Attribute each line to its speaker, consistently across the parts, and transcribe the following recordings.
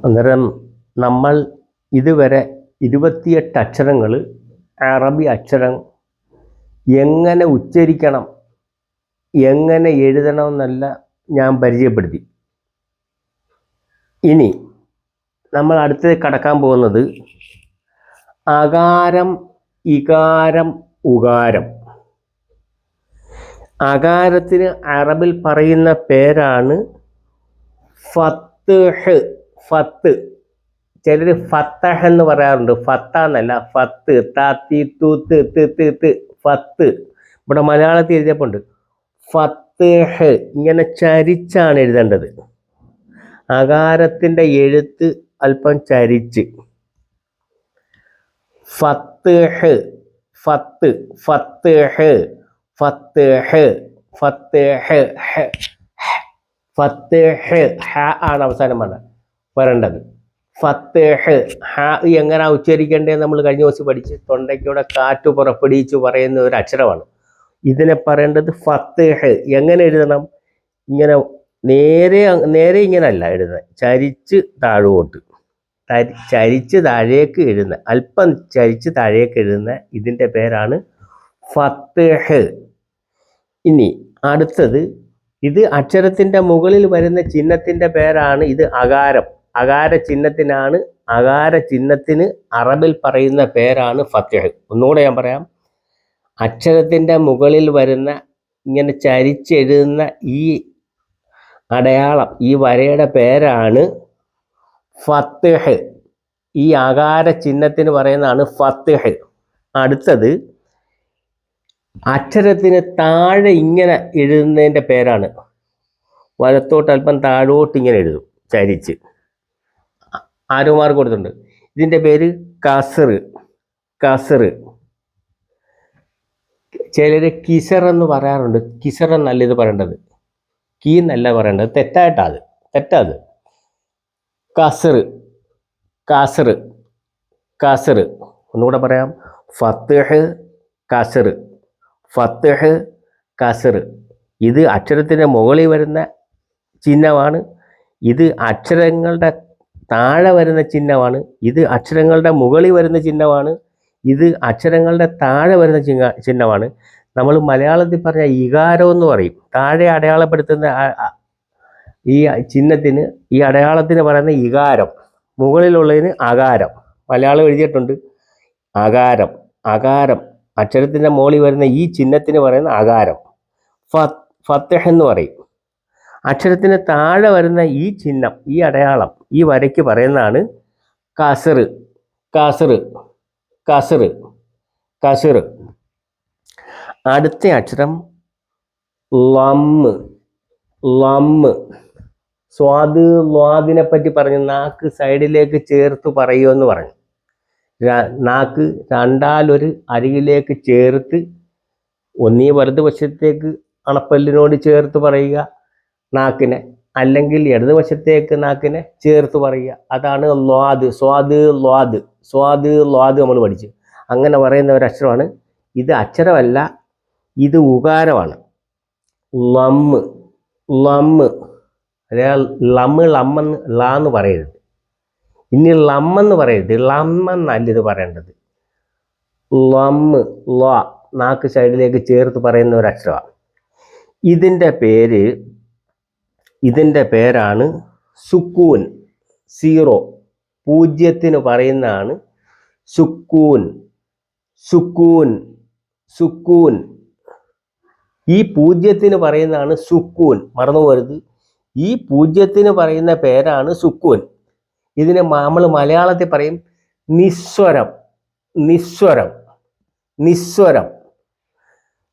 Speaker 1: അന്നേരം നമ്മൾ ഇതുവരെ 28 അക്ഷരങ്ങൾ അറബി അക്ഷരം എങ്ങനെ ഉച്ചരിക്കണം, എങ്ങനെ എഴുതണമെന്നല്ല ഞാൻ പരിചയപ്പെടുത്തി. ഇനി നമ്മൾ അടുത്ത് കടക്കാൻ പോകുന്നത് അകാരം, ഇകാരം, ഉകാരം. അകാരത്തിന് അറബിൽ പറയുന്ന പേരാണ് ഫത്ത്ഹ്. ഫത്ത്, ചിലർ ഫത്തഹ് എന്ന് പറയാറുണ്ട്. ഫത്ത എന്നല്ല, ഫത്ത്. താത്തി തൂത്ത് ത് ഫത്ത്. ഇവിടെ മലയാളത്തിൽ എഴുതിയപ്പോണ്ട് ഫത്ത്ഹ്. ഇങ്ങനെ ചരിച്ചാണ് എഴുതേണ്ടത്. അകാരത്തിൻ്റെ എഴുത്ത് അല്പം ചരിച്ച്. ഫത്ത്ഹ്, ഫത്ത്, ഫത്ത്ഹ്, ഫത്ത്ഹ്, ഫത്ത്ഹ്, ഫത്ത്ഹ്. ഹ ആണ് അവസാനം വരേണ്ടത്. ഫത്ത്ഹ്. ഹ എങ്ങനെ ഉച്ചരിക്കേണ്ടത് നമ്മൾ കഴിഞ്ഞ ദിവസം പഠിച്ച്. തൊണ്ടയ്ക്കൂടെ കാറ്റ് പുറപ്പെടുവിച്ച് പറയുന്ന ഒരു അക്ഷരമാണ്. ഇതിനെ പറയേണ്ടത് ഫത്ത്ഹ്. എങ്ങനെ എഴുതണം? ഇങ്ങനെ നേരെ ഇങ്ങനല്ല എഴുതുന്നത്, ചരിച്ച് താഴോട്ട്, ചരിച്ച് താഴേക്ക് എഴുതുന്ന, അല്പം ചരിച്ച് താഴേക്ക് എഴുതുന്ന ഇതിൻ്റെ പേരാണ് ഫത്ത്ഹ്. ഇനി അടുത്തത്, ഇത് അക്ഷരത്തിൻ്റെ മുകളിൽ വരുന്ന ചിഹ്നത്തിൻ്റെ പേരാണ് ഇത് അകാരം. അകാര ചിഹ്നത്തിനാണ്, അകാര ചിഹ്നത്തിന് അറബിൽ പറയുന്ന പേരാണ് ഫത്ത്ഹ്. ഒന്നുകൂടെ ഞാൻ പറയാം. അക്ഷരത്തിൻ്റെ മുകളിൽ വരുന്ന ഇങ്ങനെ ചരിച്ചെഴുതുന്ന ഈ അടയാളം, ഈ വരയുടെ പേരാണ് ഫത്ത്ഹ്. ഈ അകാര ചിഹ്നത്തിന് പറയുന്നതാണ് ഫത്ത്ഹ്. അടുത്തത്, അക്ഷരത്തിന് താഴെ ഇങ്ങനെ എഴുതുന്നതിൻ്റെ പേരാണ്, വലത്തോട്ട് അല്പം താഴോട്ട് ഇങ്ങനെ എഴുതും ചരിച്ച്, ആരോ മാർക്ക് കൊടുത്തിട്ടുണ്ട്. ഇതിൻ്റെ പേര് കസ്ർ. കസ്ർ. ചിലർ കിസർ എന്ന് പറയാറുണ്ട്. കിസർ എന്നല്ല ഇത് പറയേണ്ടത്, കീ എന്നല്ല പറയേണ്ടത്, തെറ്റായിട്ടാത്, തെറ്റാത്. കസ്ർ, കസ്ർ, കസ്ർ. ഒന്നുകൂടെ പറയാം. ഫത്ത്ഹ്, കസ്ർ, ഫത്ത്ഹ്, കസ്ർ. ഇത് അക്ഷരത്തിൻ്റെ മുകളിൽ വരുന്ന ചിഹ്നമാണ്. ഇത് അക്ഷരങ്ങളുടെ താഴെ വരുന്ന ചിഹ്നമാണ്. ഇത് അക്ഷരങ്ങളുടെ മുകളിൽ വരുന്ന ചിഹ്നമാണ്. ഇത് അക്ഷരങ്ങളുടെ താഴെ വരുന്ന ചിഹ്നമാണ്. നമ്മൾ മലയാളത്തിൽ പറഞ്ഞ ഇകാരം എന്ന് പറയും. താഴെ അടയാളപ്പെടുത്തുന്ന ഈ ചിഹ്നത്തിന്, ഈ അടയാളത്തിന് പറയുന്ന ഇകാരം, മുകളിലുള്ളതിന് അകാരം. മലയാളം എഴുതിയിട്ടുണ്ട് അകാരം. അകാരം, അക്ഷരത്തിൻ്റെ മുകളിൽ വരുന്ന ഈ ചിഹ്നത്തിന് പറയുന്ന അകാരം, ഫത്ത്ഹ് എന്ന് പറയും. അക്ഷരത്തിന് താഴെ വരുന്ന ഈ ചിഹ്നം, ഈ അടയാളം, ഈ വരയ്ക്ക് പറയുന്നതാണ് കസ്ർ. കസ്ർ, കസ്ർ, കസ്ർ. അടുത്ത അക്ഷരം ലമ്മ്. ലമ്മ്. സ്വാദ് ലാദിനെ പറ്റി പറഞ്ഞു. നാക്ക് സൈഡിലേക്ക് ചേർത്ത് പറയുമെന്ന് പറഞ്ഞു. നാക്ക് രണ്ടാലൊരു അരികിലേക്ക് ചേർത്ത്, ഒന്നീ വലതുവശത്തേക്ക് അണപ്പല്ലിനോട് ചേർത്ത് പറയുക നാക്കിനെ, അല്ലെങ്കിൽ ഇടതുവശത്തേക്ക് നാക്കിനെ ചേർത്ത് പറയുക. അതാണ് ലാദ്. സ്വാദ് ലാദ്, സ്വാദ് ലാദ് നമ്മൾ പഠിച്ചു. അങ്ങനെ പറയുന്ന ഒരു അക്ഷരമാണ് ഇത്. അക്ഷരമല്ല, ഇത് ഉകാരമാണ്. ലമ്മ്, ലമ്മ്. ലമ്മ്, ലമ്മെന്ന് ലാന്ന് പറയരുത്. ഇനി ലമ്മെന്ന് പറയരുത്, ലമ്മെന്നല്ല ഇത് പറയേണ്ടത്. ലമ്മ്, ല, നാക്ക് സൈഡിലേക്ക് ചേർത്ത് പറയുന്ന ഒരു അക്ഷരമാണ്. ഇതിൻ്റെ പേരാണ് സുക്കൂൻ. സീറോ, പൂജ്യത്തിന് പറയുന്നതാണ് സുക്കൂൻ. സുക്കൂൻ, സുക്കൂൻ. ഈ പൂജ്യത്തിന് പറയുന്നതാണ് സുക്കൂൻ. മറന്നു പോകരുത്. ഈ പൂജ്യത്തിന് പറയുന്ന പേരാണ് സുക്കൂൻ. ഇതിന് നമ്മൾ മലയാളത്തിൽ പറയും നിസ്വരം. നിസ്വരം, നിസ്വരം,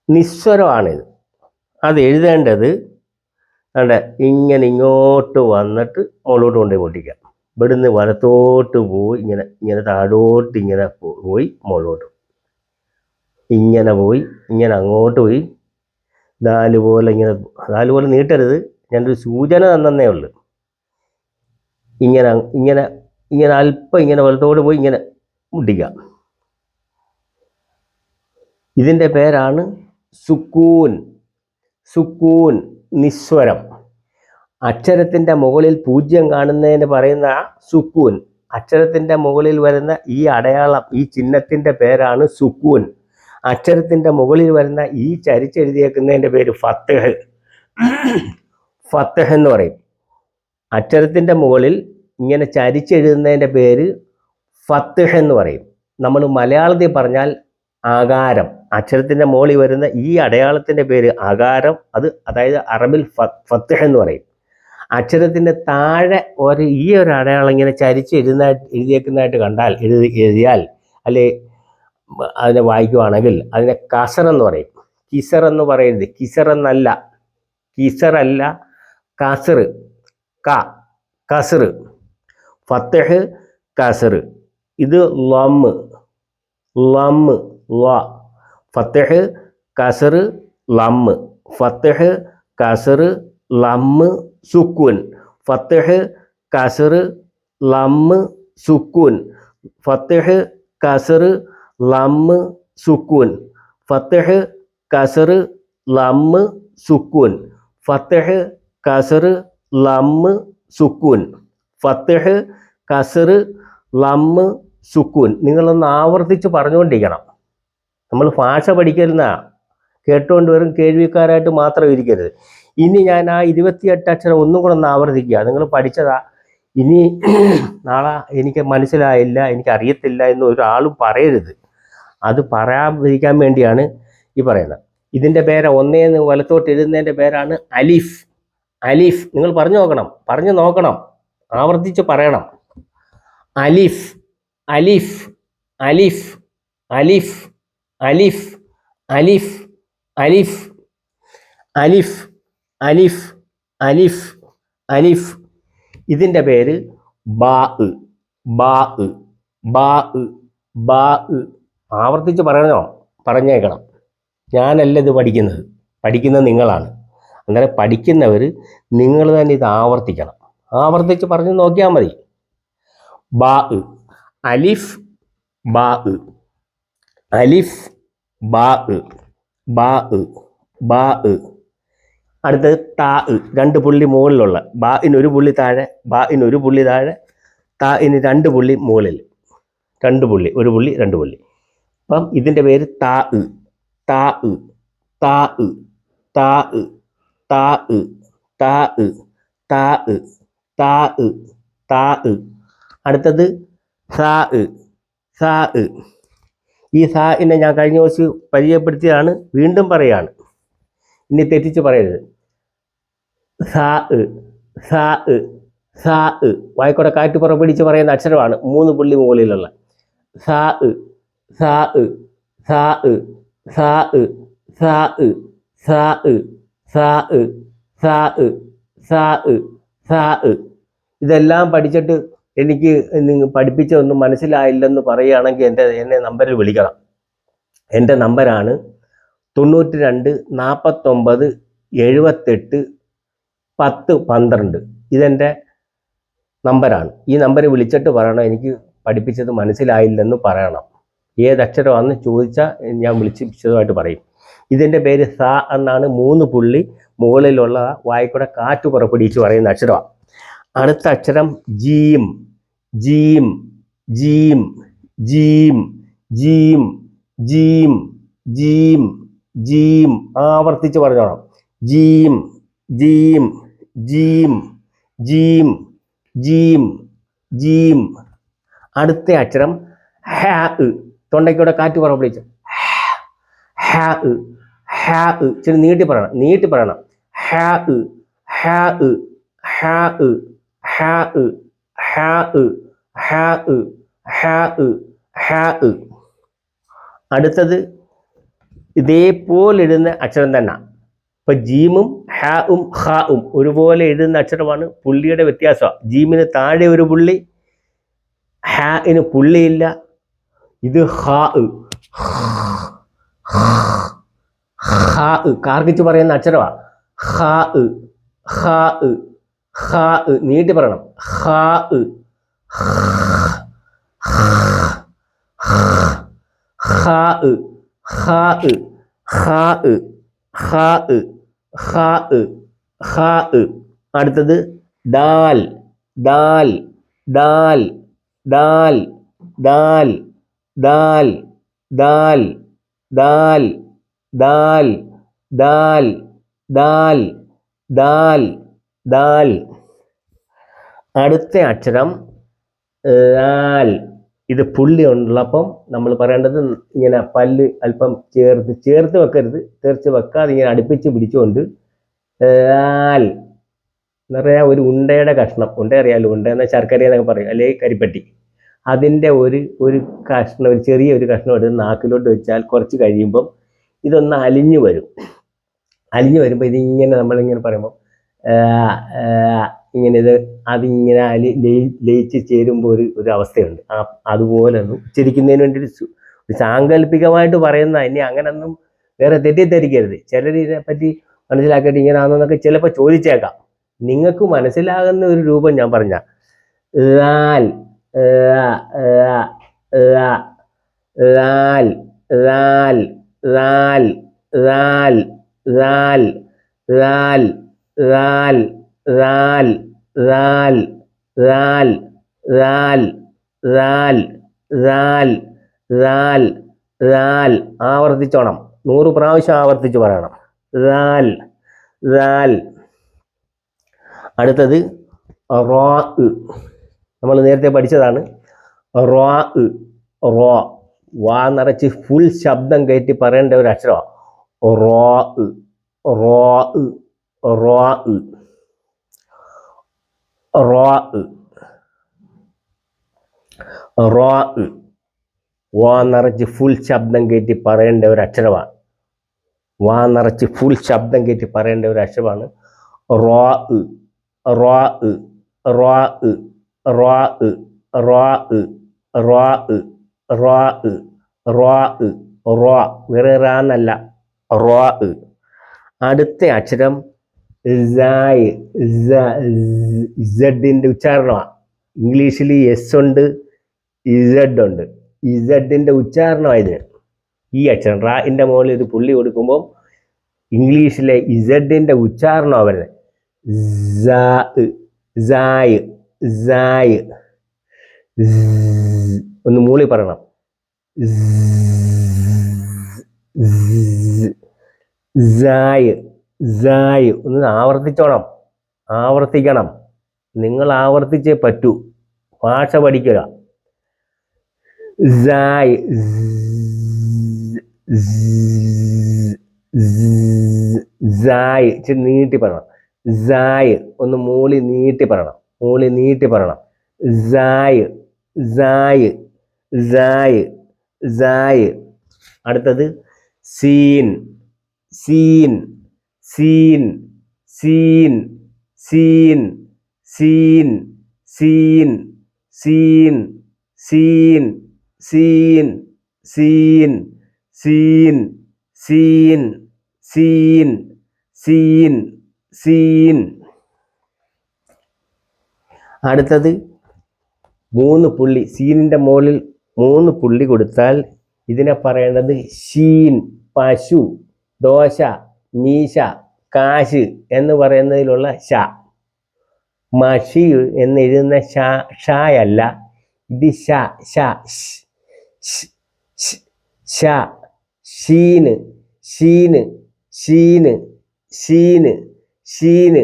Speaker 1: നിസ്വരമാണിത്. അത് എഴുതേണ്ടത് ഇങ്ങനെ ഇങ്ങോട്ട് വന്നിട്ട് മുകളിലോട്ട് കൊണ്ടുപോയി മുട്ടിക്കാം. ഇവിടുന്ന് വലത്തോട്ട് പോയി ഇങ്ങനെ, ഇങ്ങനെ താഴോട്ട് ഇങ്ങനെ പോയി മുകളിലോട്ട്, ഇങ്ങനെ പോയി, ഇങ്ങനെ അങ്ങോട്ട് പോയി, നാലുപോലെ ഇങ്ങനെ. നാലുപോലെ നീട്ടരുത്, ഞാനൊരു സൂചന തന്നേ ഉള്ളൂ. ഇങ്ങനെ ഇങ്ങനെ ഇങ്ങനെ അല്പം ഇങ്ങനെ വലത്തോട്ട് പോയി ഇങ്ങനെ മുട്ടിക്കാം. ഇതിൻ്റെ പേരാണ് സുക്കൂൻ. സുക്കൂൻ, നിസ്വരം. അക്ഷരത്തിൻ്റെ മുകളിൽ 0 കാണുന്നതിന് പറയുന്ന സുക്കൂൻ. അക്ഷരത്തിൻ്റെ മുകളിൽ വരുന്ന ഈ അടയാളം, ഈ ചിഹ്നത്തിൻ്റെ പേരാണ് സുക്കൂൻ. അക്ഷരത്തിൻ്റെ മുകളിൽ വരുന്ന ഈ ചരിച്ചെഴുതിയേക്കുന്നതിൻ്റെ പേര് ഫത്തഹ്. ഫത്തഹ് എന്ന് പറയും. അക്ഷരത്തിൻ്റെ മുകളിൽ ഇങ്ങനെ ചരിച്ചെഴുതുന്നതിൻ്റെ പേര് ഫത്തഹ് എന്ന് പറയും. നമ്മൾ മലയാളത്തിൽ പറഞ്ഞാൽ ആകാരം. അക്ഷരത്തിൻ്റെ മുകളിൽ വരുന്ന ഈ അടയാളത്തിൻ്റെ പേര് ആകാരം. അതായത് അറബിൽ ഫത്തഹ് എന്ന് പറയും. അക്ഷരത്തിൻ്റെ താഴെ ഈ ഒരു അടയാളം ഇങ്ങനെ ചരിച്ച് എഴുതിയേക്കുന്നതായിട്ട് കണ്ടാൽ, എഴുതിയാൽ അല്ലെ അതിനെ വായിക്കുവാണെങ്കിൽ അതിനെ കസർ എന്ന് പറയും. കിസർ എന്ന് പറയരുത്. കിസർ എന്നല്ല, കിസറല്ല, കസർ. കസർ. ഫത്തഹ്, കസർ. ഇത് ലമ്മ്. ഫത്തഹ്, കസർ, ലമ്മ്. ഫത്തഹ്, കസർ, ലമ്മ്, സുക്കൂൻ. ഫത്തഹ്, കസർ, ലമ്മ്, സുക്കൂൻ. ഫത്തഹ്, കസർ, ലമ്മ്, സുക്കൂൻ. ഫത്തഹ്, കസർ, ലമ്മ്, സുക്കൂൻ. ഫത്തഹ്, കസർ, ലമ്മ്, സുക്കൂൻ. ഫത്തഹ്, കസർ, ലമ്മ്, സുക്കൂൻ. നിങ്ങളൊന്ന് ആവർത്തിച്ച് പറഞ്ഞുകൊണ്ടിരിക്കണം. നമ്മൾ ഭാഷ പഠിക്കുന്ന കേട്ടുകൊണ്ട് വെറും കേൾവിക്കാരായിട്ട് മാത്രം ഇരിക്കരുത്. ഇനി ഞാൻ ആ 28 അക്ഷരം ഒന്നും കൂടെ ഒന്ന് ആവർത്തിക്കുക. നിങ്ങൾ പഠിച്ചതാ. ഇനി നാളെ എനിക്ക് മനസ്സിലായില്ല, എനിക്ക് അറിയത്തില്ല എന്ന് ഒരാളും പറയരുത്. അത് പറയാതിരിക്കാൻ വേണ്ടിയാണ് ഈ പറയുന്നത്. ഇതിൻ്റെ പേര് ഒന്നേന്ന് വലത്തോട്ട് എഴുതുന്നതിൻ്റെ പേരാണ് അലിഫ്. അലിഫ്. നിങ്ങൾ പറഞ്ഞു നോക്കണം, ആവർത്തിച്ച് പറയണം. അലിഫ്, അലിഫ്, അലിഫ്, അലിഫ്, അലിഫ്, അലിഫ്, അലിഫ്, അലിഫ്, അലിഫ്, അലിഫ്, അലിഫ്. ഇതിൻ്റെ പേര് ബാ. ആവർത്തിച്ച് പറഞ്ഞേക്കണം. ഞാനല്ല ഇത് പഠിക്കുന്നത് നിങ്ങളാണ്. അങ്ങനെ പഠിക്കുന്നവർ നിങ്ങൾ തന്നെ ഇത് ആവർത്തിക്കണം. ആവർത്തിച്ച് പറഞ്ഞു നോക്കിയാൽ മതി. ബാ, അലിഫ്, ബാ, അലിഫ്, ബാ, ബാ, ബാ. അടുത്തത് താ. 2 പുള്ളി മുകളിലുള്ള. ബാഇന് 1 പുള്ളി താഴെ, ബാഇന് 1 പുള്ളി താഴെ, താഇന് 2 പുള്ളി മുകളിൽ. 2 പുള്ളി, 1 പുള്ളി, 2 പുള്ളി. അപ്പം ഇതിൻ്റെ പേര് താ. താ, താ, താ, താ, താ, താ, താ, താ. അടുത്തത് സാ. സാ. ഈ സാഇനെ ഞാൻ കഴിഞ്ഞ ദിവസം പരിചയപ്പെടുത്തിയതാണ്, വീണ്ടും പറയാണ്. ഇനി തെറ്റിച്ച് പറയരുത്. സാ, സാ, സാ. വായിക്കൂടെ കാറ്റ് പുറപ്പിടിച്ച് പറയുന്ന അക്ഷരമാണ് 3 പുള്ളി മുകളിലുള്ള. സാ, സാ, സാ, സാ, സാ, സാ, സാ, സാ, സാ, സാ. ഇതെല്ലാം പഠിച്ചിട്ട് എനിക്ക് നിങ്ങൾ പഠിപ്പിച്ചൊന്നും മനസ്സിലായില്ലെന്ന് പറയുകയാണെങ്കിൽ എന്നെ നമ്പറിൽ വിളിക്കണം. എൻ്റെ നമ്പരാണ് 92 49 78 10 12. ഇതെൻ്റെ നമ്പരാണ്. ഈ നമ്പറിൽ വിളിച്ചിട്ട് പറയണം എനിക്ക് പഠിപ്പിച്ചത് മനസ്സിലായില്ലെന്ന് പറയണം. ഏതക്ഷരമാണെന്ന് ചോദിച്ചാൽ ഞാൻ വിളിച്ചതുമായിട്ട് പറയും. ഇതിൻ്റെ പേര് സാ എന്നാണ്. 3 പുള്ളി മുകളിലുള്ള വായിക്കൂടെ കാറ്റ് പുറപ്പെടുവിച്ച് പറയുന്ന അക്ഷരമാണ്. അടുത്ത അക്ഷരം ജീം. ജീം, ജീം, ജീം, ജീം, ജീം, ജീം, ജീം. ആവർത്തിച്ച് പറഞ്ഞോണം. ജീം, ജീം, ജീം, ജീം, ജീം, ജീം. അടുത്ത അക്ഷരം ഹാ. തൊണ്ടയ്ക്കൂടെ കാറ്റ് പുറപ്പെടുവിച്ച് ഹാ. ഹാ. ഇച്ചിരി നീട്ടി പറയണം. ഹാ, ഹാ, ഹാ, ഹാ, ഹാ, ഹാ, ഹാ, ഹാ. അടുത്തത് ഇതേപോലെ എഴുതുന്ന അക്ഷരം തന്നെ. ഇപ്പം ജീമും ഹാവും ഹാവും ഒരുപോലെ എഴുതുന്ന അക്ഷരമാണ്. പുള്ളിയുടെ വ്യത്യാസമാണ്. ജീമിന് താഴെ 1 പുള്ളി, ഹാഇന് പുള്ളിയില്ല. ഇത് ഹാ. ഹാ കാർക്കിച്ച് പറയുന്ന അക്ഷരമാണ്. ഹാ, ഹാ, ഹാ. നീട്ടി പറയണം. ഹാ, ഹാ, ഹാ, ഹാ, ഹാ, ഹാ, ഹാ. അടുത്തത് ദാൽ ദാൽ ദാൽ ദാൽ ദാൽ ദാൽ ദാൽ ദാൽ ദാൽ ദാൽ ദാൽ ദാൽ ദാൽ. അടുത്ത അക്ഷരം ലാൽ. ഇത് പുള്ളി ഉള്ളപ്പം നമ്മൾ പറയേണ്ടത് ഇങ്ങനെ പല്ല് അല്പം ചേർത്ത് വെക്കരുത്, തെറിച്ച് വെക്കാതെ ഇങ്ങനെ അടുപ്പിച്ച് പിടിച്ചുകൊണ്ട് ലാൽ എന്ന് പറയാ ഒരു ഉണ്ടയുടെ കഷ്ണം. ഉണ്ട അറിയാലോ, ഉണ്ട എന്ന ശർക്കര എന്നൊക്കെ പറയും, അല്ലെങ്കിൽ കരിപ്പട്ടി. അതിൻ്റെ ഒരു കഷ്ണം, ഒരു ചെറിയ ഒരു കഷ്ണം എടുത്ത് നാക്കിലോട്ട് വെച്ചാൽ കുറച്ച് കഴിയുമ്പം ഇതൊന്ന് അലിഞ്ഞു വരും. അലിഞ്ഞു വരുമ്പോൾ ഇതിങ്ങനെ നമ്മളിങ്ങനെ പറയുമ്പോൾ ഇങ്ങനെ ഇത് അതിങ്ങനെ ലയിച്ച് ചേരുമ്പോൾ ഒരു അവസ്ഥയുണ്ട്. അതുപോലെ ഒന്ന് ഉച്ചരിക്കുന്നതിന് വേണ്ടി ഒരു സാങ്കല്പികമായിട്ട് പറയുന്ന, ഇനി അങ്ങനൊന്നും വേറെ തെറ്റിദ്ധരിക്കരുത്. ചിലർ ഇതിനെപ്പറ്റി മനസ്സിലാക്കിയിട്ട് ഇങ്ങനെയാണെന്നൊക്കെ ചിലപ്പോൾ ചോദിച്ചേക്കാം. നിങ്ങൾക്ക് മനസ്സിലാകുന്ന ഒരു രൂപം ഞാൻ പറഞ്ഞ ലാൽ ലാൽ ലാൽ ലാൽ ലാൽ ലാൽ ലാൽ ലാൽ ലാൽ ലാൽ ലാൽ ലാൽ ലാൽ ലാൽ ലാൽ ലാൽ. ആവർത്തിച്ചോണം, 100 പ്രാവശ്യം ആവർത്തിച്ച് പറയണം. ലാൽ ലാൽ. അടുത്തത് റോ. നമ്മൾ നേരത്തെ പഠിച്ചതാണ്. റോ റോ. വാ നിറച്ച് ഫുൾ ശബ്ദം കയറ്റി പറയേണ്ട ഒരു അക്ഷരമാണ് റോ റോ റോ റോ റോ. വാ നിറച്ച് ഫുൾ ശബ്ദം കയറ്റി പറയേണ്ട ഒരു അക്ഷരമാണ്. വാ നിറച്ച് ഫുൾ ശബ്ദം കയറ്റി പറയേണ്ട ഒരു അക്ഷരമാണ് റോ റോ റോ റോ റോ റോ റോ റോ റോ. വേറെ റാന്നല്ല, റോ. അടുത്ത അക്ഷരം ഇസഡിന്റെ ഉച്ചാരണമാണ്. ഇംഗ്ലീഷിൽ എസ് ഉണ്ട്, ഇസഡ് ഉണ്ട്. ഇസഡിന്റെ ഉച്ചാരണമായതിന് ഈ അക്ഷരം റാന്റെ മുകളിൽ ഒരു പുള്ളി കൊടുക്കുമ്പോൾ ഇംഗ്ലീഷിലെ ഇസഡിന്റെ ഉച്ചാരണമാണ് വരുന്നത്. ഒന്ന് മൂളി പറയണം. ഒന്ന് ആവർത്തിച്ചോണം, ആവർത്തിക്കണം. നിങ്ങൾ ആവർത്തിച്ചേ പറ്റൂ, ഭാഷ പഠിക്കുക. ഇച്ചിരി നീട്ടി പറയണം. ഒന്ന് മൂളി നീട്ടി പറയണം, മൂളി നീട്ടി പറയണം. അടുത്തത് സീൻ സീൻ സീൻ സീൻ സീൻ സീൻ സീൻ സീൻ സീൻ സീൻ സീൻ സീൻ സീൻ സീൻ സീൻ സീൻ. അടുത്തത് 3 പുള്ളി. സീനിൻ്റെ മുകളിൽ 3 പുള്ളി കൊടുത്താൽ ഇതിനെ പറയേണ്ടത് ഷീൻ. പശു, ദോശ, മീശ, കാശ് എന്ന് പറയുന്നതിലുള്ള ഷ. മഷി എന്ന് എഴുതുന്ന ഷായല്ല, ഇത് ഷ ഷ ഷ. ഷീന് ഷീന് ഷീന് ഷീന് ഷീന്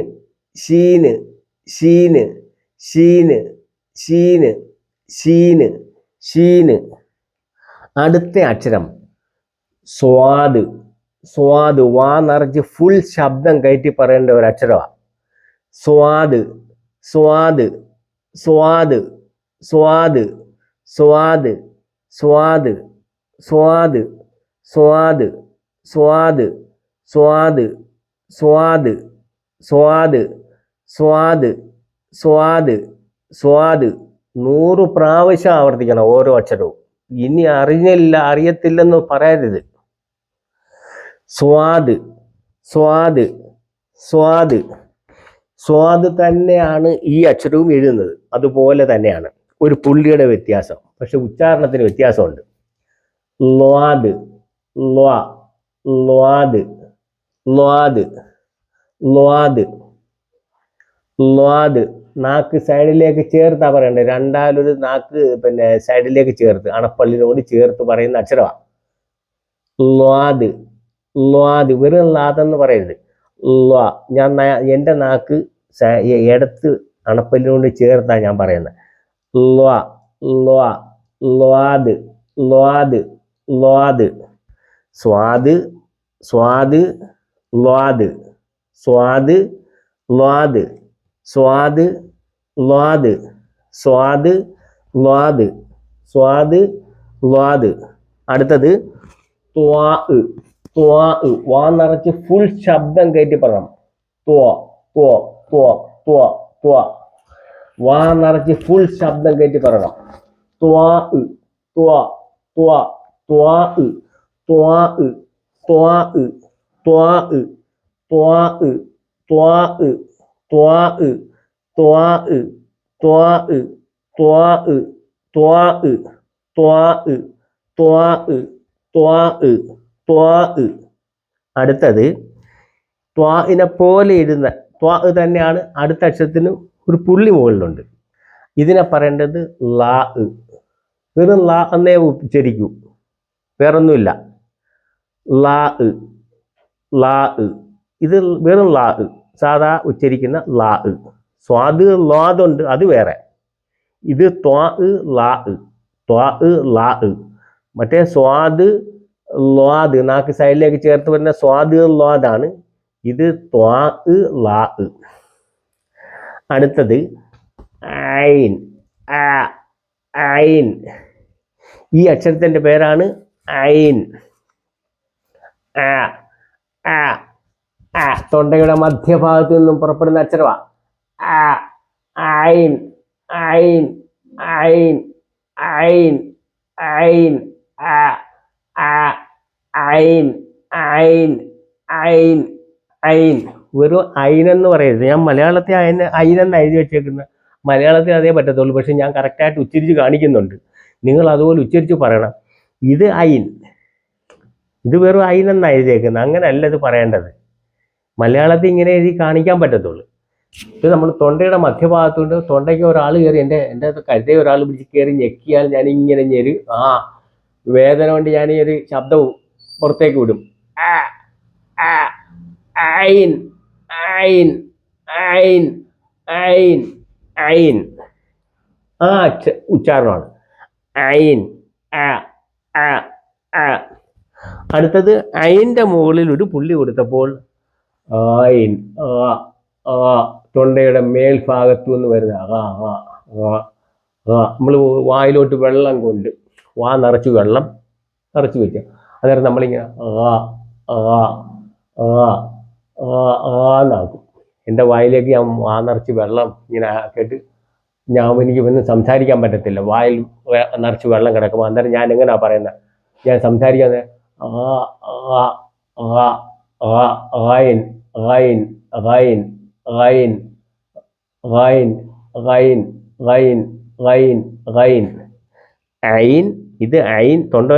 Speaker 1: ഷീന് ഷീന് ഷീന് ഷീന് ഷീന് ഷീന്. അടുത്ത അക്ഷരം സ്വാദ്. സ്വാദ്. വാ നിറച്ച് ഫുൾ ശബ്ദം കയറ്റി പറയേണ്ട ഒരു അക്ഷരമാണ്. സ്വാദ് സ്വാദ് സ്വാദ് സ്വാദ് സ്വാദ് സ്വാദ് സ്വാദ് സ്വാദ് സ്വാദ് സ്വാദ് സ്വാദ് സ്വാദ് സ്വാദ് സ്വാദ് സ്വാദ്. 100 പ്രാവശ്യം ആവർത്തിക്കണം ഓരോ അക്ഷരവും. ഇനി അറിയത്തില്ലെന്ന് പറയരുത്. സ്വാദ് സ്വാദ് സ്വാദ്. സ്വാദ് തന്നെയാണ് ഈ അക്ഷരവും എഴുതുന്നത്, അതുപോലെ തന്നെയാണ്. ഒരു പുള്ളിയുടെ വ്യത്യാസം, പക്ഷെ ഉച്ചാരണത്തിന് വ്യത്യാസമുണ്ട്. ല്വാദ് ല്വാ ല്വാദ് ല്വാദ് ല്വാദ്. ലാദ് നാക്ക് സൈഡിലേക്ക് ചേർത്താ പറയണ്ടേ. രണ്ടാലൊരു നാക്ക് പിന്നെ സൈഡിലേക്ക് ചേർത്ത് അണപ്പള്ളിനോട് ചേർത്ത് പറയുന്ന അക്ഷരമാണ് ലാദ്. ലാദ് വെറും ലാദെന്ന് പറയരുത്. ലാ ഞാൻ എൻ്റെ നാക്ക് ഇടത്ത് അണപ്പല്ലിനോട് ചേർത്താ ഞാൻ പറയുന്നത്. ലാ ലാ ലാദ് ലാദ് ലാദ്. സ്വാദ് സ്വാദ് ലാദ് സ്വാദ് ലാദ് സ്വാദ് ലാദ് സ്വാദ് ലാദ് സ്വാദ് ലാദ്. അടുത്തത് ത്വാ. ത്വാ വാ നിറച്ച് ഫുൾ ശബ്ദം കയറ്റി പറയണം. ത്വാ ത്വാ ത്വാ ത്വാ ത്വാ. വാ നിറച്ച് ഫുൾ ശബ്ദം കയറ്റി പറയണം. ത്വാ ത്വാ ത്വാ ത്വാ ത്വാ ത്വാ ത്വാ ത്വാ ത്വാ ത്വാ ത്വാ ത്വാ ത്വാ ത്വാ ത്വാ ത്വാ ത്വാ ത്വാ. അടുത്തത് ത്വാഇനെ പോലെ ഇരുന്ന ത്വാ തന്നെയാണ്. അടുത്ത അക്ഷരത്തിന് ഒരു പുള്ളി മുകളിലുണ്ട്. ഇതിനെ പറയേണ്ടത് ലാ. വെറും ലാ എന്നേ ഉച്ചരിക്കൂ, വേറൊന്നുമില്ല. ലാ ലാ. ഇത് വെറും ലാ, സാധാ ഉച്ചരിക്കുന്ന ലാ. സ്വാദ് ലാദുണ്ട്, അത് വേറെ. ഇത് ത്വാ ലാ. ത്വാ ലാ. മറ്റേ സ്വാദ് ലാദ് നാക്ക് സൈഡിലേക്ക് ചേർത്ത് വരുന്ന സ്വാദ് ലാദാണ്. ഇത് ത്വാ ലാ. അടുത്തത് ഐൻ. ഐൻ. ഈ അക്ഷരത്തിൻ്റെ പേരാണ് ഐൻ. തൊണ്ടയുടെ മധ്യഭാഗത്തു നിന്നും പുറപ്പെടുന്ന അക്ഷരമാണ് ഐൻ. ഐൻ ഐൻ ഐൻ ഐൻ ഐൻ ഐൻ ഐൻ ഐൻ. വെറും ഐനെന്ന് പറയരുത്. ഞാൻ മലയാളത്തിൽ ഐനെന്ന് എഴുതി വെച്ചേക്കുന്ന മലയാളത്തിൽ അതേ പറ്റത്തുള്ളൂ. പക്ഷെ ഞാൻ കറക്റ്റായിട്ട് ഉച്ചരിച്ച് കാണിക്കുന്നുണ്ട്. നിങ്ങൾ അതുപോലെ ഉച്ചരിച്ച് പറയണം. ഇത് ഐൻ, ഇത് വെറും ഐനെന്ന് എഴുതിയേക്കുന്നത്. അങ്ങനെയല്ല ഇത് പറയേണ്ടത്. മലയാളത്തിൽ ഇങ്ങനെ എഴുതി കാണിക്കാൻ പറ്റത്തുള്ളൂ. ഇത് നമ്മൾ തൊണ്ടയുടെ മധ്യഭാഗത്തുകൊണ്ട് തൊണ്ടയ്ക്ക് ഒരാൾ കയറി എൻ്റെ കരുതേ ഒരാൾ പിടിച്ച് കയറി ഞെക്കിയാൽ ഞാനിങ്ങനെ വേദന കൊണ്ട് ഞാൻ ഈ ഒരു ശബ്ദവും പുറത്തേക്ക് വിടും. ഐൻ ഐൻ ഐൻ ഐൻ ഐൻ. ആ ഉച്ചാരണമാണ് ഐൻ. അടുത്തത് ഐൻ്റെ മുകളിൽ ഒരു പുള്ളി കൊടുത്തപ്പോൾ ഐൻ. തൊണ്ടയുടെ മേൽഭാഗത്തു നിന്ന് വരുന്ന നമ്മൾ വായിലോട്ട് വെള്ളം കൊണ്ട് വാ നിറച്ച് വെള്ളം നിറച്ച് വയ്ക്കുക. അന്നേരം നമ്മളിങ്ങനെ എന്നാക്കും. എൻ്റെ വായിലേക്ക് ഞാൻ വാ നിറച്ച് വെള്ളം ഇങ്ങനെ കേട്ട് എനിക്ക് ഒന്നും സംസാരിക്കാൻ പറ്റത്തില്ല. വായിൽ നിറച്ച് വെള്ളം കിടക്കുമ്പോൾ അന്നേരം ഞാൻ എങ്ങനെയാണ് പറയുന്നത്? ഞാൻ സംസാരിക്കാൻ ഐൻ ഐൻ ഐൻ ഐൻ ഐൻ ഐൻ ഐൻ ഐൻ ഐൻ ഐൻ. ഇത് ഐൻ തൊണ്ട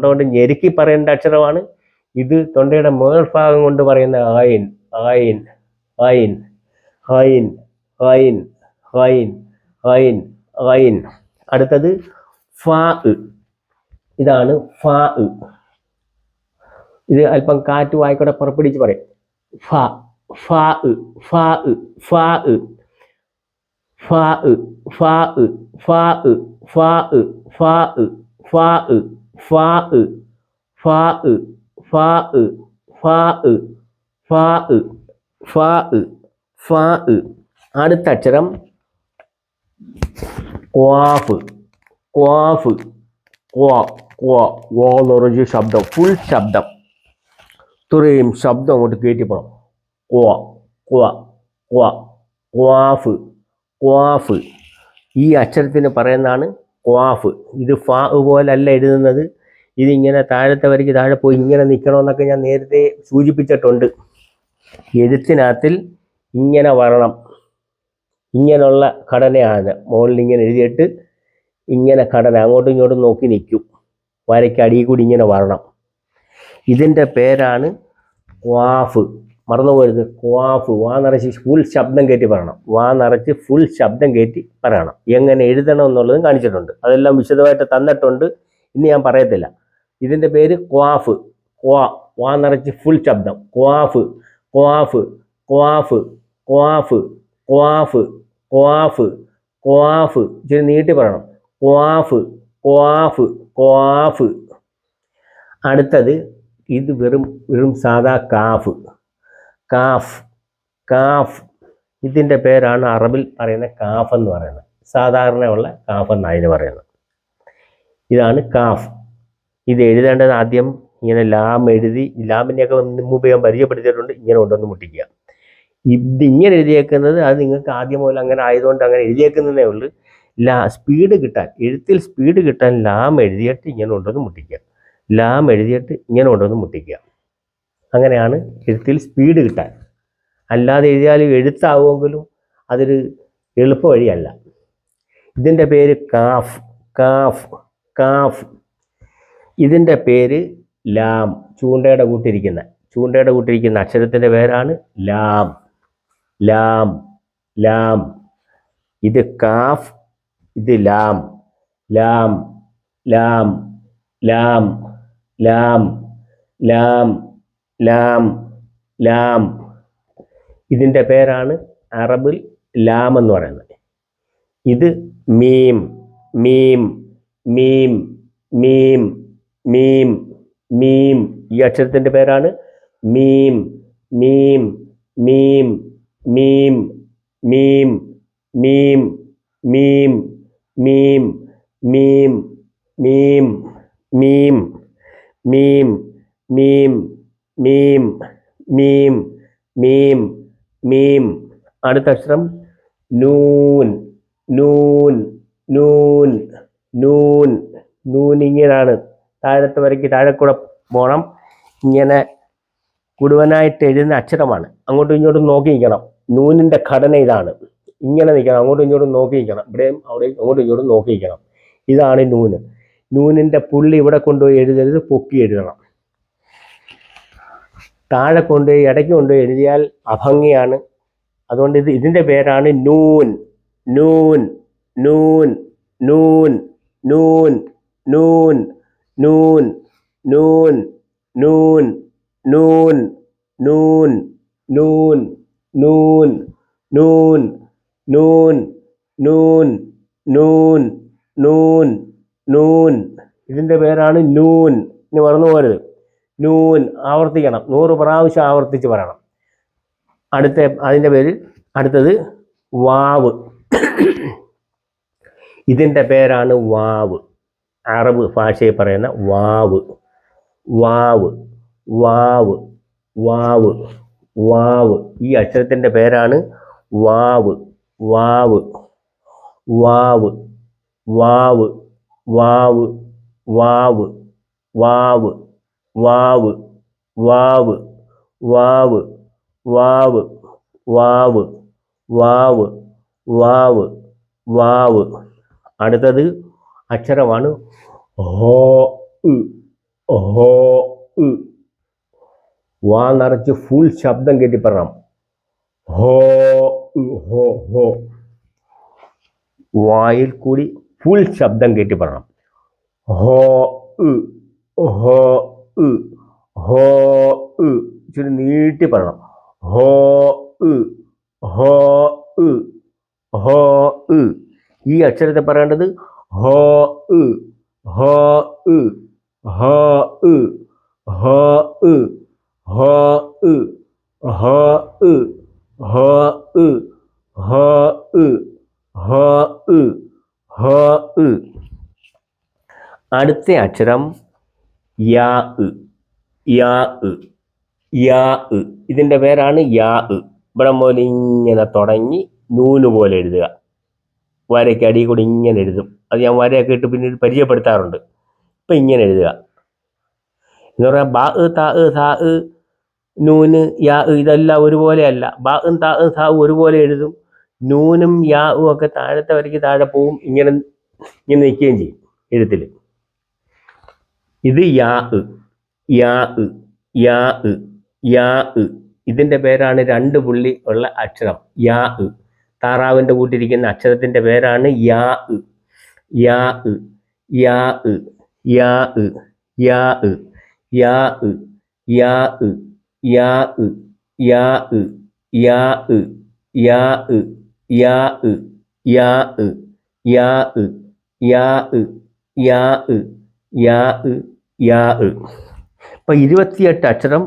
Speaker 1: കൊണ്ട് ഞെരുക്കി പറയേണ്ട അക്ഷരമാണ്. ഇത് തൊണ്ടയുടെ മേൽഭാഗം കൊണ്ട് പറയുന്ന ഐൻ ഐൻ ഐൻ ഐൻ ഐൻ ഐൻ ഐൻ ഐൻ. അടുത്തത് ഫാ. ഇതാണ് ഫാ. ഇത് അല്പം കാറ്റ് വായിക്കൂടെ പുറപ്പിടിച്ച് പറയും. ഫാ ഫാ ഫാ ഫാ ഫാ ഫാ ഫാ ഫാ ഫാ ഫാ ഫാ ഫാ ഫാ ഫാ ഫാ ഫാ ഫാ. അടുത്ത അക്ഷരം ക്വാഫ്. ക്വാഫ്. എന്ന് പറഞ്ഞ ശബ്ദം, ഫുൾ ശബ്ദം, ഇത്രയും ശബ്ദം അങ്ങോട്ട് കയറ്റിപ്പോണം. ക്വാഫ്. ക്വാഫ്. ഈ അക്ഷരത്തിന് പറയുന്നതാണ് ക്വാഫ്. ഇത് ഫാ പോലല്ല എഴുതുന്നത്. ഇതിങ്ങനെ താഴത്തെ വരയ്ക്ക് താഴെ പോയി ഇങ്ങനെ നിൽക്കണമെന്നൊക്കെ ഞാൻ നേരത്തെ സൂചിപ്പിച്ചിട്ടുണ്ട്. എഴുത്തിനകത്തിൽ ഇങ്ങനെ വരണം. ഇങ്ങനെയുള്ള ഘടനയാണ്. മുകളിൽ ഇങ്ങനെ എഴുതിയിട്ട് ഇങ്ങനെ ഘടന അങ്ങോട്ടും ഇങ്ങോട്ടും നോക്കി നിൽക്കും. വരയ്ക്ക് അടിയിൽ കൂടി ഇങ്ങനെ വരണം. ഇതിൻ്റെ പേരാണ് ക്വാഫ്. മറന്നു പോരുത്. ക്വാഫ്, വാ നിറച്ച് ഫുൾ ശബ്ദം കയറ്റി പറയണം. വാ നിറച്ച് ഫുൾ ശബ്ദം കയറ്റി പറയണം. എങ്ങനെ എഴുതണം എന്നുള്ളതും കാണിച്ചിട്ടുണ്ട്. അതെല്ലാം വിശദമായിട്ട് തന്നിട്ടുണ്ട്. ഇനി ഞാൻ പറയത്തില്ല. ഇതിൻ്റെ പേര് ക്വാഫ്. വാ നിറച്ച് ഫുൾ ശബ്ദം. ക്വാഫ്, ക്വാഫ്, ക്വാഫ്, ക്വാഫ്, ക്വാഫ്, ക്വാഫ്, ക്വാഫ്. ഇച്ചിരി നീട്ടി പറയണം. ക്വാഫ്, ക്വാഫ്, ക്വാഫ്. അടുത്തത് ഇത് വെറും സാധാ കാഫ്. Calf, calf. ഇതിൻ്റെ പേരാണ് അറബിൽ പറയുന്ന കാഫ് എന്ന് പറയുന്നത്. സാധാരണയുള്ള കാഫ് എന്നാണ് അതിന് പറയുന്നത്. ഇതാണ് കാഫ്. ഇത് എഴുതേണ്ടത് ആദ്യം ഇങ്ങനെ ലാം എഴുതി, ലാമിനെയൊക്കെ മുമ്പ് ഞാൻ പരിചയപ്പെടുത്തിയിട്ടുണ്ട്. ഇങ്ങനെ കൊണ്ടുവന്ന് മുട്ടിക്കുക. ഇതിങ്ങനെ എഴുതിയേക്കുന്നത് അത് നിങ്ങൾക്ക് ആദ്യം മുതൽ അങ്ങനെ ആയതുകൊണ്ട് അങ്ങനെ എഴുതിയേക്കുന്നതേ ഉള്ളൂ. സ്പീഡ് കിട്ടാൻ, എഴുത്തിൽ സ്പീഡ് കിട്ടാൻ ലാം എഴുതിയിട്ട് ഇങ്ങനെ കൊണ്ടുവന്ന് മുട്ടിക്കുക. ലാം എഴുതിയിട്ട് ഇങ്ങനെ കൊണ്ടുവന്ന് മുട്ടിക്കുക. അങ്ങനെയാണ് എഴുത്തിൽ സ്പീഡ് കിട്ടാൻ. അല്ലാതെ എഴുതിയാലും എഴുത്താവുമെങ്കിലും അതൊരു എളുപ്പ വഴിയല്ല. ഇതിൻ്റെ പേര് കാഫ്, കാഫ്, കാഫ്. ഇതിൻ്റെ പേര് ലാം. ചൂണ്ടയുടെ കൂട്ടിരിക്കുന്ന അക്ഷരത്തിൻ്റെ പേരാണ് ലാം, ലാം, ലാം. ഇത് കാഫ്, ഇത് ലാം. ലാം, ലാം, ലാം, ലാം, ലാം, ലാം, ലാം. ഇതിൻ്റെ പേരാണ് അറബിൽ ലാം എന്ന് പറയുന്നത്. ഇത് മീം, മീം, മീം, മീം, മീം, മീം. ഈ അക്ഷരത്തിൻ്റെ പേരാണ് മീം, മീം, മീം, മീം, മീം, മീം, മീം, മീം, മീം, മീം, മീം, മീം, മീം, മീം, മീം, മീം, മീം. അടുത്ത അക്ഷരം നൂൻ, നൂൻ, നൂൻ, നൂൻ. നൂൻ ഇങ്ങനെയാണ്. താഴത്തെ വരയ്ക്ക് താഴെ കൂടെ പോകണം. ഇങ്ങനെ കുടുവനായിട്ട് എഴുതുന്ന അക്ഷരമാണ്. അങ്ങോട്ടും ഇങ്ങോട്ടും നോക്കി നിൽക്കണം. നൂനിൻ്റെ ഘടന ഇതാണ്. ഇങ്ങനെ നിൽക്കണം. അങ്ങോട്ടും ഇങ്ങോട്ടും നോക്കി നിൽക്കണം. ഇവിടെയും അവിടെയും അങ്ങോട്ടും ഇങ്ങോട്ടും നോക്കി നിൽക്കണം. ഇതാണ് നൂന്. നൂനിൻ്റെ പുള്ളി ഇവിടെ കൊണ്ടുപോയി എഴുതരുത്, പൊക്കി എഴുതണം. താഴെ കൊണ്ടുപോയി ഇടയ്ക്ക് കൊണ്ടുപോയി എഴുതിയാൽ അഭംഗിയാണ്. അതുകൊണ്ട് ഇതിൻ്റെ പേരാണ് നൂൻ, നൂൻ, നൂൻ, നൂൻ, നൂൻ, നൂൻ, നൂൻ, നൂൻ, നൂൻ, നൂൻ, നൂൻ, നൂൻ, നൂൻ, നൂൻ, നൂൻ, നൂൻ, നൂൻ, നൂൻ, നൂൻ. ഇതിൻ്റെ പേരാണ് നൂൻ. ഇനി മറന്നു പോകരുത്. നൂൻ ആവർത്തിക്കണം. 100 പ്രാവശ്യം ആവർത്തിച്ച് പറയണം. അതിൻ്റെ പേര് അടുത്തത് വാവ്. ഇതിൻ്റെ പേരാണ് വാവ്. അറബ് ഭാഷയിൽ പറയുന്ന വാവ്, വാവ്, വാവ്, വാവ്, വാവ്. ഈ അക്ഷരത്തിൻ്റെ പേരാണ് വാവ്, വാവ്, വാവ്, വാവ്, വാവ്, വാവ്, വാവ്, വാവ്, വാവ്, വാവ്, വാവ്, വാവ്, വാവ്, വാവ്, വാവ്. അടുത്തത് അക്ഷരമാണ് ഹോ, ഹോ. വാ നിറച്ച് ഫുൾ ശബ്ദം കെട്ടി പറയണം. ഹോ, ഹോ, ഹോ. വായിൽ കൂടി ഫുൾ ശബ്ദം കെട്ടി പറയണം. ഹോ, ഹോ, ഹോ. ഇച്ചിരി നീട്ടി പറയണം. ഹോ, ഹോ, ഹോ. ഈ അക്ഷരത്തെ പറയേണ്ടത് ഹോ, ഹോ, ഹോ, ഹോ, ഹോ, ഹോ, ഹോ, ഹോ, ഹോ, ഹോ. അടുത്ത അക്ഷരം യാ, യാ, യാ. ഇതിൻ്റെ പേരാണ് യാ. ഇവിടെ മുതൽ ഇങ്ങനെ തുടങ്ങി നൂന് പോലെ എഴുതുക. വരയ്ക്ക് അടി കൂടി ഇങ്ങനെ എഴുതും. അത് ഞാൻ വരയൊക്കെ ഇട്ട് പിന്നീട് പരിചയപ്പെടുത്താറുണ്ട്. ഇപ്പം ഇങ്ങനെ എഴുതുക എന്ന് പറഞ്ഞാൽ ബാ, താ, സാ, നൂന്, യാ ഇതെല്ലാം ഒരുപോലെയല്ല. ബാ, താ, സാ ഒരുപോലെ എഴുതും. നൂനും യാവും ഒക്കെ താഴത്തെ വരയ്ക്ക് താഴെ പോവും. ഇങ്ങനെ നിൽക്കുകയും ചെയ്യും എഴുത്തിൽ. ഇത് യാ, യാ, യാ, യാ, ഇതിൻ്റെ പേരാണ് 2 പുള്ളി ഉള്ള അക്ഷരം യാ. താറാവിൻ്റെ കൂട്ടിരിക്കുന്ന അക്ഷരത്തിൻ്റെ പേരാണ് യാ. യാ യാ യാ യാ യാ യാ യാ യാ യാ യാ യാ യാ യാ യാ യാ യാ യാ. ഇപ്പം 28 അക്ഷരം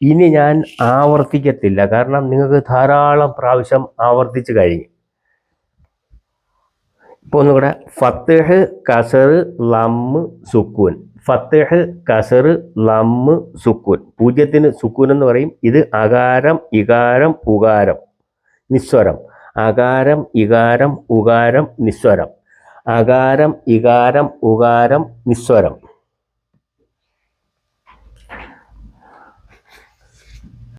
Speaker 1: ഇനി ഞാൻ ആവർത്തിക്കത്തില്ല, കാരണം നിങ്ങൾക്ക് ധാരാളം പ്രാവശ്യം ആവർത്തിച്ച് കഴിഞ്ഞു. ഇപ്പോൾ ഒന്നുകൂടെ ഫത്തഹ് കസറ് ലമ്മ് സുക്കൂൻ. ഫത്തഹ് കസറ് ലമ്മ് സുക്കൂൻ. 0 സുക്കൂൻ എന്ന് പറയും. ഇത് അകാരം ഇകാരം ഉകാരം നിസ്വരം. അകാരം ഇകാരം ഉകാരം നിസ്വരം. അകാരം ഇകാരം ഉകാരം നിസ്വരം.